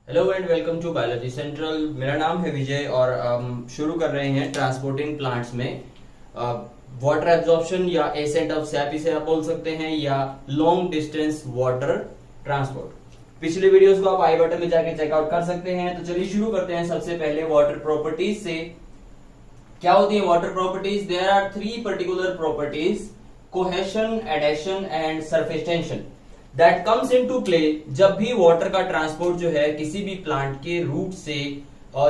Hello and welcome to biology central. मेरा नाम है विजय और शुरू कर रहे हैं ट्रांसपोर्टिंग प्लांट्स में वाटर एब्जॉर्प्शन या एसेंट ऑफ सैप इसे आप बोल सकते हैं, या लॉन्ग डिस्टेंस वाटर ट्रांसपोर्ट। पिछले वीडियोस को आप आई बटन में जाके चेकआउट कर सकते हैं। तो चलिए शुरू करते हैं सबसे पहले वाटर प्रॉपर्टीज से। क्या होती है water properties? There are three particular properties: cohesion, adhesion and surface tension that comes into play जब भी वाटर का ट्रांसपोर्ट जो है किसी भी प्लांट के रूट से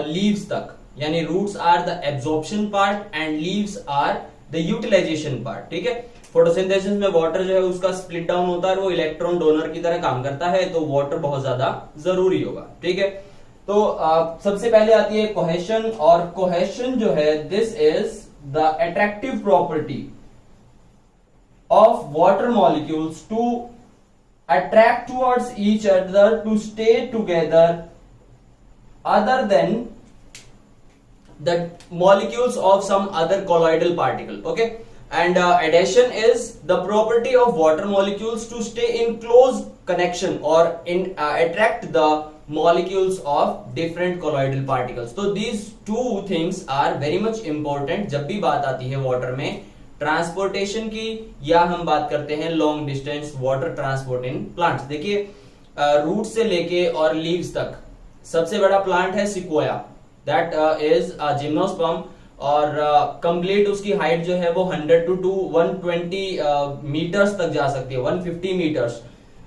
लीव्स तक, यानी roots are the absorption part and leaves are the utilisation part. ठीक है, फोटोसिंथेसिस में वाटर जो है उसका स्प्लिट डाउन होता है, वो इलेक्ट्रॉन डोनर की तरह काम करता है, तो वाटर बहुत ज्यादा जरूरी होगा। ठीक है, तो सबसे पहले आती है कोहेशन, और कोहेशन जो है this is the attractive property of water molecules to attract towards each other to stay together other than the molecules of some other colloidal particle. Okay, and adhesion is the property of water molecules to stay in close connection or in attract the molecules of different colloidal particles. So these two things are very much important जब भी बात आती है water में transportation की, या हम बात करते हैं long distance water transport in plants. देखिए रूट से लेके और लीव्स तक सबसे बड़ा प्लांट है सिक्वोया, दैट इज जिम्नोस्पर्म, और कंप्लीट उसकी हाइट जो है वो 100 to 120 मीटर्स तक जा सकती है, 150 metres.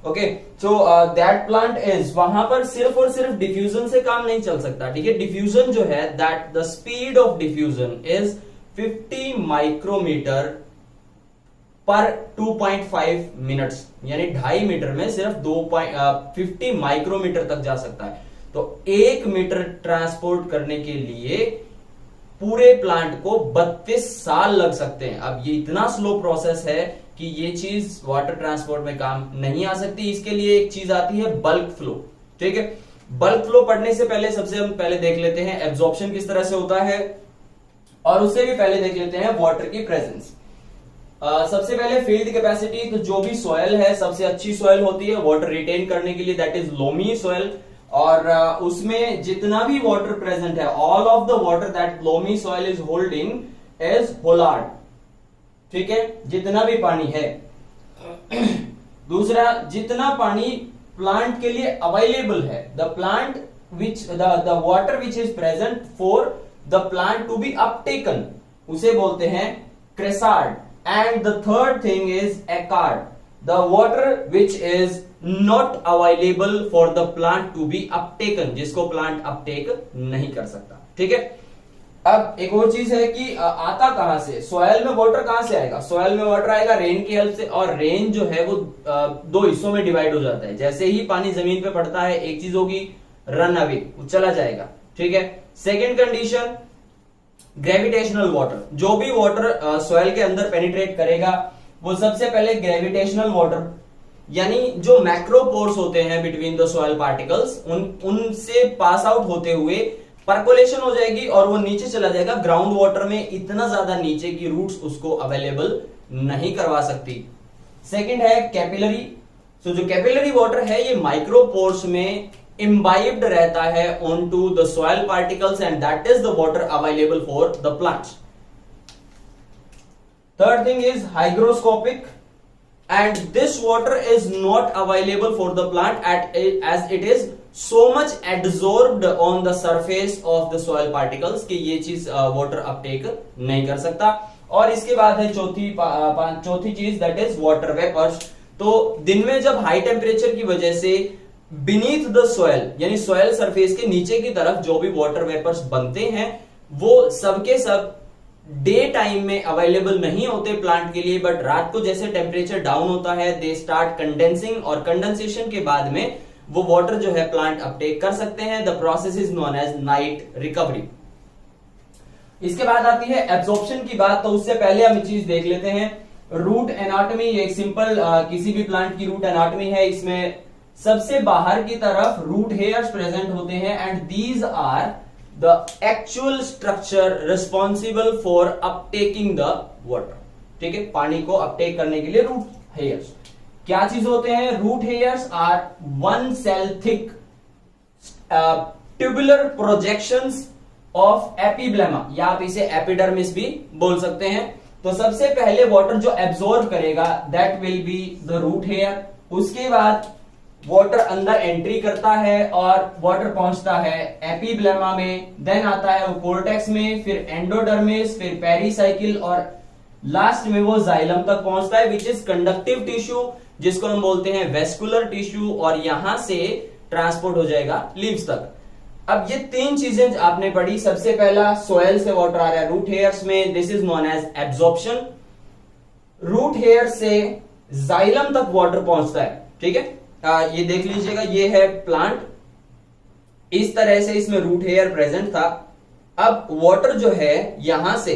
Okay, so that plant is, वहां पर सिर्फ और सिर्फ डिफ्यूजन से काम नहीं चल सकता। ठीक है, डिफ्यूजन जो है that the speed of diffusion is 50 micrometre पर 2.5 मिनट्स, यानी 2.5 मीटर में सिर्फ 50 माइक्रोमीटर तक जा सकता है। तो 1 मीटर ट्रांसपोर्ट करने के लिए पूरे प्लांट को 32 साल लग सकते हैं। अब ये इतना स्लो प्रोसेस है कि ये चीज वाटर ट्रांसपोर्ट में काम नहीं आ सकती। इसके लिए एक चीज आती है बल्क फ्लो। ठीक है, बल्क फ्लो पढ़ने से पहले सबसे हम पहले देख लेते हैं एब्जॉर्प्शन किस तरह से होता है, और उससे भी पहले देख लेते हैं वाटर की प्रेजेंस। सबसे पहले फील्ड कैपेसिटी, तो जो भी सॉइल है सबसे अच्छी सॉइल होती है वाटर रिटेन करने के लिए, दैट इज लोमी सॉइल, और उसमें जितना भी वाटर प्रेजेंट है, all of the water that loamy soil is holding is holard. ठीक है, जितना भी पानी है। दूसरा, जितना पानी प्लांट के लिए अवेलेबल है, the plant which the water which is present for the plant to be uptaken, उसे बोलते हैं chresard. And the third thing is echard, the water which is not available for the plant to be uptaken, जिसको plant Uptake नहीं कर सकता। ठीक है, अब एक और चीज है कि आता कहां से, सॉयल में वाटर कहां से आएगा? सॉयल में वाटर आएगा रेन की हेल्प से, और रेन जो है वो दो हिस्सों में डिवाइड हो जाता है। जैसे ही पानी जमीन पे पड़ता है, एक चीज होगी रन अवे, वो चला जाएगा। ठीक है, सेकेंड कंडीशन ग्रेविटेशनल वाटर, जो भी वाटर सॉइल के अंदर पेनिट्रेट करेगा वो सबसे पहले ग्रेविटेशनल वाटर, यानी जो मैक्रोपोर्स होते हैं बिटवीन द सॉइल पार्टिकल्स, उनसे पास आउट होते हुए परकोलेशन हो जाएगी और वो नीचे चला जाएगा ग्राउंड वाटर में, इतना ज्यादा नीचे की रूट्स उसको अवेलेबल नहीं करवा सकती। सेकेंड है कैपिलरी। सो जो कैपिलरी वाटर है ये माइक्रोपोर्स में imbibed रहता है onto the soil particles and that is the water available for the plants. Third thing is hygroscopic, and this water is not available for the plant as it is so much adsorbed on the surface of the soil particles कि ये चीज water uptake नहीं कर सकता। और इसके बाद है चौथी चीज, that is water vapors। तो दिन में जब हाई टेम्परेचर की वजह से बीनीथ द सॉइल, यानी सॉइल सरफेस के नीचे की तरफ जो भी वाटर वेपर्स बनते हैं वो सबके सब डे टाइम में अवेलेबल नहीं होते प्लांट के लिए, बट रात को जैसे टेम्परेचर डाउन होता है दे स्टार्ट कंडेंसिंग, और कंडेंसेशन के बाद में वो वाटर जो है प्लांट अपटेक कर सकते हैं। The process is known as night recovery. इसके बाद आती है एब्जॉर्प्शन की बात, तो उससे पहले हम चीज देख लेते हैं रूट एनाटॉमी। एक सिंपल किसी भी प्लांट की रूट एनाटॉमी है। इसमें सबसे बाहर की तरफ रूट हेयर्स प्रेजेंट होते हैं, and these are the actual structure responsible for uptaking the water. ठीक है, पानी को अपटेक करने के लिए रूट हेयर्स क्या चीज होते हैं? Root hairs are 1 cell thick tubular projections of epiblema, या आप इसे एपिडर्मिस भी बोल सकते हैं। तो सबसे पहले वाटर जो एब्जॉर्ब करेगा that will be the root hair. उसके बाद वाटर अंदर एंट्री करता है और वाटर पहुंचता है एपिब्लेमा में, देन आता है वो कोर्टेक्स में, फिर एंडोडर्मिस, फिर पेरिसाइकिल और लास्ट में वो जाइलम तक पहुंचता है विच इज कंडक्टिव टिश्यू, जिसको हम बोलते हैं वेस्कुलर टिश्यू, और यहां से ट्रांसपोर्ट हो जाएगा लीव्स तक। अब ये तीन चीजें आपने पढ़ी। सबसे पहला सोयल से वाटर आ रहा है रूट हेयर्स में, this is known as absorption. Root hair से जाइलम तक वाटर पहुंचता है, ठीक है। ये देख लीजिएगा, ये है प्लांट, इस तरह से इसमें रूट हेयर प्रेजेंट था। अब वाटर जो है यहां से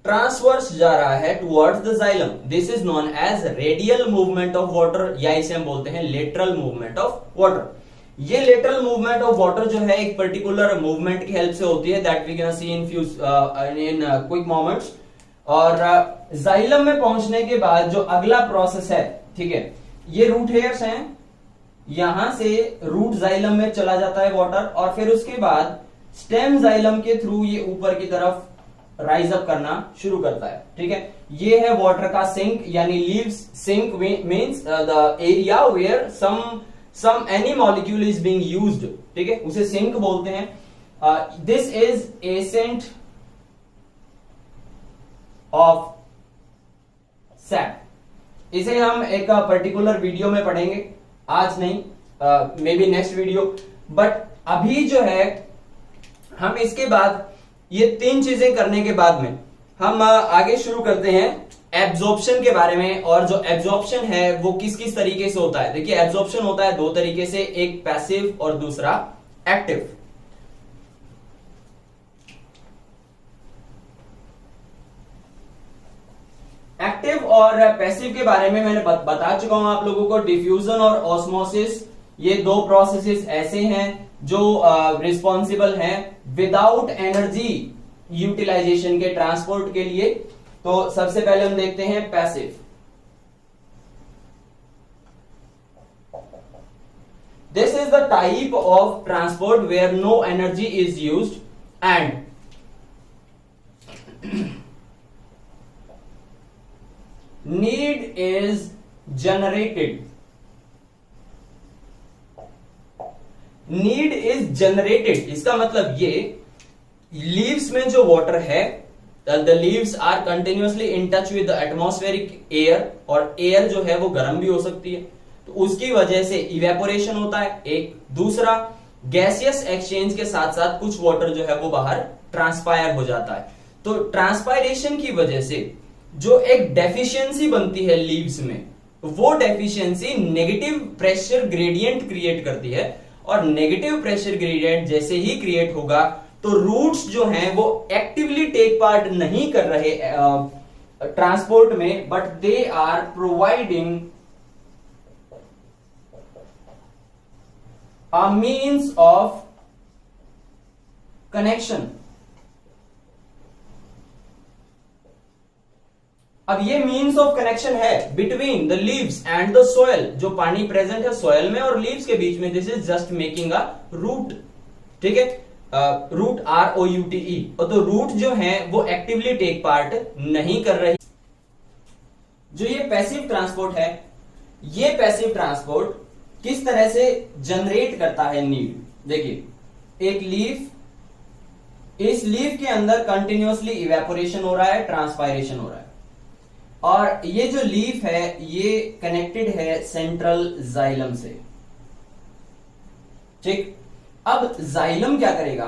ट्रांसवर्स जा रहा है towards the xylem, this is known as radial movement of water, या इसे हम बोलते हैं लेटरल मूवमेंट ऑफ वाटर। ये लेटरल मूवमेंट ऑफ वाटर जो है एक पर्टिकुलर मूवमेंट की हेल्प से होती है, that we can see in quick moments. और जाइलम में पहुंचने के बाद जो अगला प्रोसेस है, ठीक है, ये रूट हेयर्स हैं, यहां से रूट जाइलम में चला जाता है वाटर, और फिर उसके बाद स्टेम जाइलम के थ्रू ये ऊपर की तरफ राइज अप करना शुरू करता है, ठीक है। ये है वाटर का सिंक, यानी leaves sink means the area where some any molecule is being used, ठीक है, उसे सिंक बोलते हैं। This is ascent of sap. इसे हम एक पर्टिकुलर वीडियो में पढ़ेंगे, आज नहीं, may be next video. But अभी जो है हम इसके बाद ये तीन चीजें करने के बाद में हम आगे शुरू करते हैं एब्जॉर्प्शन के बारे में। और जो एब्जॉर्प्शन है वो किस किस तरीके से होता है। देखिए, एब्जॉर्प्शन होता है दो तरीके से, एक पैसिव और दूसरा एक्टिव। एक्टिव और पैसिव के बारे में मैंने बता चुका हूं आप लोगों को। डिफ्यूजन और ऑस्मोसिस, ये दो प्रोसेसेस ऐसे हैं जो रिस्पॉन्सिबल हैं विदाउट एनर्जी यूटिलाइजेशन के ट्रांसपोर्ट के लिए। तो सबसे पहले हम देखते हैं passive. This is the type of transport where no energy is used and need is generated. Need is generated, इसका मतलब ये लीव्स में जो वाटर है, the leaves are continuously in touch with the atmospheric air, और air जो है वो गर्म भी हो सकती है, तो उसकी वजह से इवेपोरेशन होता है एक। दूसरा, गैसियस एक्सचेंज के साथ साथ कुछ वाटर जो है वो बाहर ट्रांसपायर हो जाता है। तो ट्रांसपायरेशन की वजह से जो एक डेफिशिएंसी बनती है लीव्स में, वो deficiency negative pressure gradient create करती है, और नेगेटिव प्रेशर ग्रेडियंट जैसे ही क्रिएट होगा तो रूट्स जो हैं वो एक्टिवली टेक पार्ट नहीं कर रहे ट्रांसपोर्ट में, but they are providing a means of connection. अब ये मीन्स ऑफ कनेक्शन है between the leaves and the soil, जो पानी प्रेजेंट है सोयल में और लीव्स के बीच में, this is just making a route, ठीक है, रूट ROUTE। और तो रूट जो है वो एक्टिवली टेक पार्ट नहीं कर रही। जो ये पैसिव ट्रांसपोर्ट है, ये पैसिव ट्रांसपोर्ट किस तरह से जनरेट करता है नीड। देखिए, एक लीफ, इस लीफ के अंदर कंटिन्यूअसली इवेपोरेशन हो रहा है, ट्रांसपायरेशन हो रहा है, और ये जो लीफ है ये कनेक्टेड है सेंट्रल जाइलम से, ठीक। अब जाइलम क्या करेगा,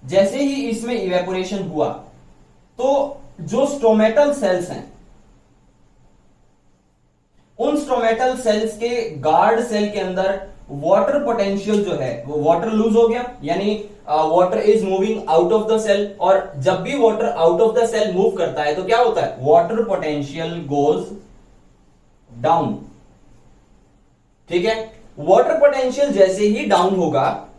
जैसे ही इसमें इवेपोरेशन हुआ तो जो स्टोमेटल सेल्स हैं, उन स्टोमेटल सेल्स के गार्ड सेल के अंदर वाटर पोटेंशियल जो है वो वाटर लूज हो गया, यानी water is moving out of the cell. और जब भी water out of the cell move करता है तो क्या होता है, वाटर पोटेंशियल गोज डाउन, ठीक है। वाटर पोटेंशियल जैसे ही डाउन होगा,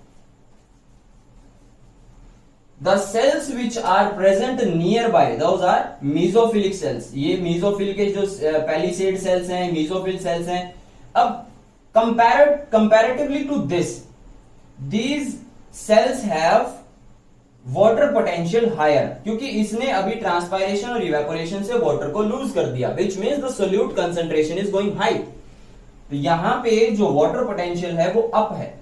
the cells which are present nearby, those are mesophyllic cells. ये मीजोफिल के जो पैलिसेड सेल्स हैं, मीजोफिल सेल्स हैं। अब comparatively to this, these cells have water potential higher, क्योंकि इसने अभी ट्रांसपायरेशन और इवेपोरेशन से वाटर को लूज कर दिया, which means the solute concentration is going high. तो यहां पे जो वाटर पोटेंशियल है वो अप है,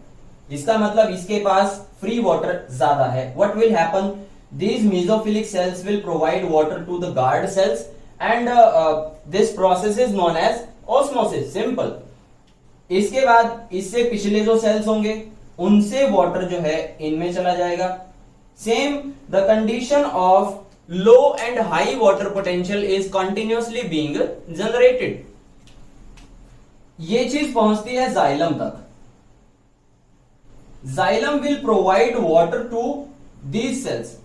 इसका मतलब इसके पास फ्री वाटर ज्यादा है। What will happen, these mesophilic cells will provide water to the guard cells and this process is known as osmosis, simple। इसके बाद इससे पिछले जो सेल्स होंगे उनसे वाटर जो है इनमें चला जाएगा। Same the condition of low and high water potential is continuously being generated. ये चीज पहुंचती है जाइलम तक। Xylem will provide water to these cells,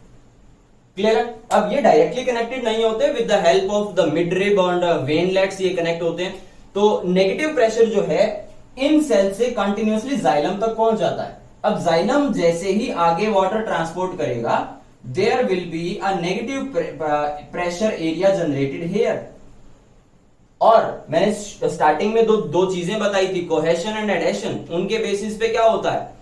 clear है। अब ये डायरेक्टली कनेक्टेड नहीं होते, with the help of the mid rib और वेनलेट्स ये कनेक्ट होते हैं। तो नेगेटिव प्रेशर जो है इन सेल से कंटिन्यूअसली जाइलम तक पहुंच जाता है। अब जाइलम जैसे ही आगे वाटर ट्रांसपोर्ट करेगा, there will be a negative pressure area generated here. और मैंने स्टार्टिंग में दो चीजें बताई थी, कोहेशन एंड एडेशन। उनके बेसिस पे क्या होता है,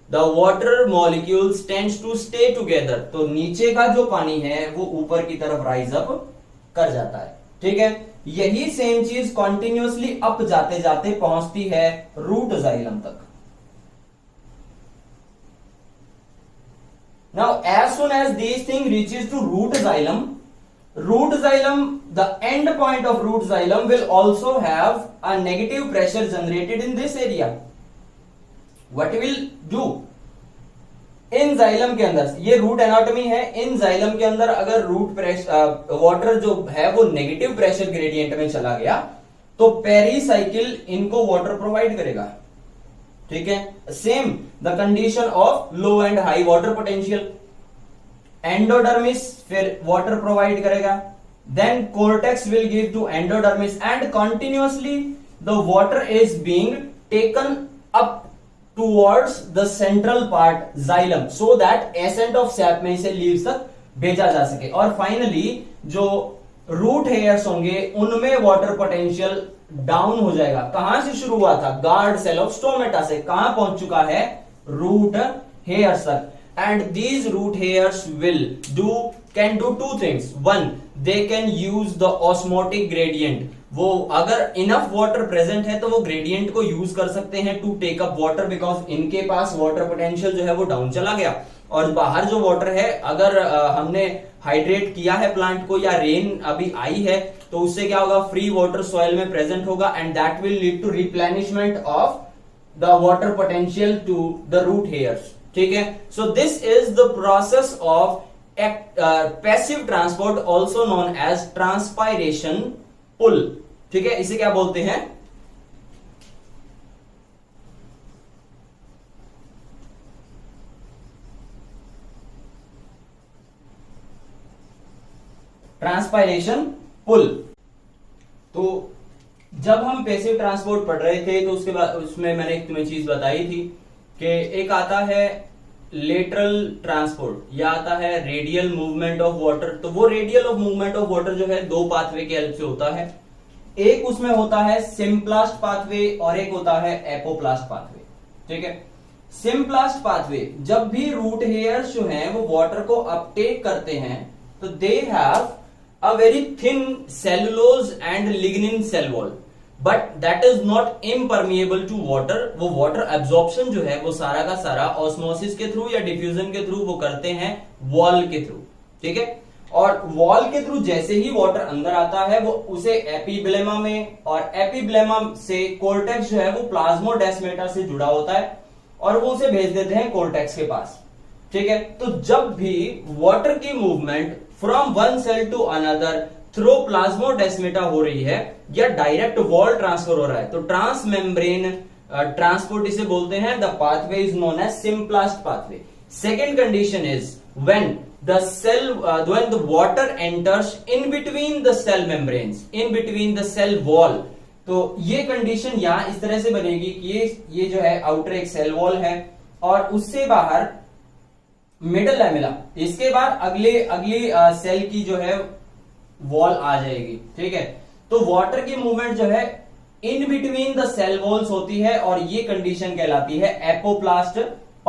the water molecules tends to stay together. तो नीचे का जो पानी है वो ऊपर की तरफ राइज अप कर जाता है, ठीक है। यही सेम चीज कॉन्टिन्यूअसली अप जाते जाते पहुंचती है रूट जाइलम तक। Now as soon as this thing reaches to root xylem, the end point of root xylem will also have a negative pressure generated in this area. What will do, in xylem के अंदर, ये root anatomy है, इन xylem के अंदर अगर root pressure water जो है वो नेगेटिव प्रेशर ग्रेडियंट में चला गया तो पेरीसाइकिल इनको वाटर प्रोवाइड करेगा, ठीक है। Same the condition of low and high water potential, endodermis फिर वाटर प्रोवाइड करेगा, then cortex will give to endodermis and continuously the water is being taken up towards the central part xylem, so that ascent of sap में इसे leaves तक भेजा जा सके। और finally जो रूट हेयर्स होंगे उनमें वाटर पोटेंशियल डाउन हो जाएगा। कहां से शुरू हुआ था, गार्ड सेल ऑफ स्टोमेटा से, कहां पहुंच चुका है, रूट हेयर्स तक। And these root hairs can do two things. One, they can use the osmotic gradient. वो अगर enough water present है तो वो gradient को use कर सकते हैं to take up water, because इनके पास water potential जो है वो down चला गया। और बाहर जो water है, अगर हमने hydrate किया है plant को या rain अभी आई है तो उससे क्या होगा, free water soil में present होगा and that will lead to replenishment of the water potential to the root hairs, ठीक है। So this is the process of passive transport, also known as transpiration pull, ठीक है। इसे क्या बोलते हैं, ट्रांसपायरेशन पुल। तो जब हम पैसिव ट्रांसपोर्ट पढ़ रहे थे तो उसके बाद उसमें मैंने एक तुम्हें चीज बताई थी कि एक आता है लेटरल ट्रांसपोर्ट या आता है रेडियल मूवमेंट ऑफ वाटर। तो वो radial of movement of water जो है दो पाथवे के हेल्प से होता है। एक उसमें होता है सिम्प्लास्ट पाथवे और एक होता है एपोप्लास्ट पाथवे, ठीक है। सिम्प्लास्ट पाथवे, जब भी रूट हेयर्स जो हैं वो वाटर को अपटेक करते हैं तो they have a very thin cellulose and lignin cell wall, but that is not impermeable to water. वो वाटर एब्जॉर्प्शन जो है वो सारा का सारा ऑस्मोसिस के थ्रू या डिफ्यूजन के थ्रू वो करते हैं वॉल के थ्रू, ठीक है। और वॉल के थ्रू जैसे ही वाटर अंदर आता है वो उसे एपिब्लेमा में, और एपिब्लेमा से कोर्टेक्स जो है वो प्लाज्मोडेस्माटा से जुड़ा होता है और वो उसे भेज देते हैं कोर्टेक्स के पास, ठीक है। तो जब भी वाटर की movement from one cell to another through plasmodesmata हो रही है या डायरेक्ट वॉल ट्रांसफर हो रहा है तो ट्रांस मेम्ब्रेन ट्रांसपोर्ट इसे बोलते हैं। The pathway is known as symplast pathway. Second condition is when when the water enters in between the cell membranes, in between the cell wall। तो ये condition यहां इस तरह से बनेगी कि ये जो है आउटर एक सेल वॉल है और उससे बाहर मिडल लैमेला, इसके बाद अगली सेल की जो है वॉल आ जाएगी, ठीक है। तो वाटर की मूवमेंट जो है in between the cell walls होती है और ये कंडीशन कहलाती है apoplast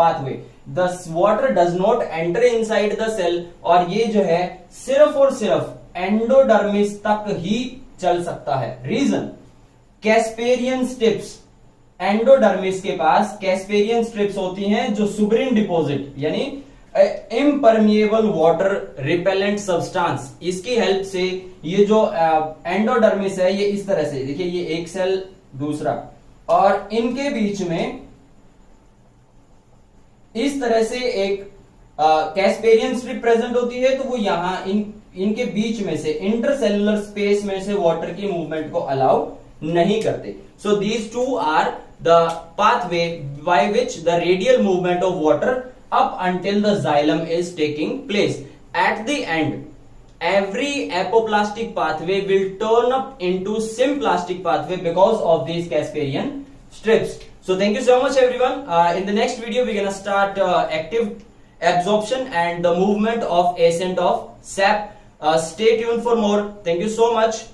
pathway. The water does not enter inside the cell और ये जो है सिर्फ और सिर्फ एंडोडर्मिस तक ही चल सकता है. रीजन, कैस्पेरियन स्ट्रिप्स, एंडोडर्मिस के पास कैस्पेरियन स्ट्रिप्स होती हैं जो सुब्रिन डिपॉजिट यानी इम्परमिएबल वाटर रिपेलेंट सब्सटेंस, इसकी हेल्प से ये जो एंडोडर्मिस है ये इस तरह से, देखिए ये एक सेल दूसरा, और इनके बीच में इस तरह से एक कैस्पेरियन स्ट्रिप प्रेजेंट होती है, तो वो यहां इनके बीच में से इंटरसेलुलर स्पेस में से वाटर की मूवमेंट को अलाउ नहीं करते. So these two are the pathway by which the radial movement of water up until the xylem is taking place. At the end, every apoplastic pathway will turn up into symplastic pathway because of these Casparian strips. So thank you so much everyone. In the next video we're gonna start active absorption and the movement of ascent of sap. Stay tuned for more. Thank you so much.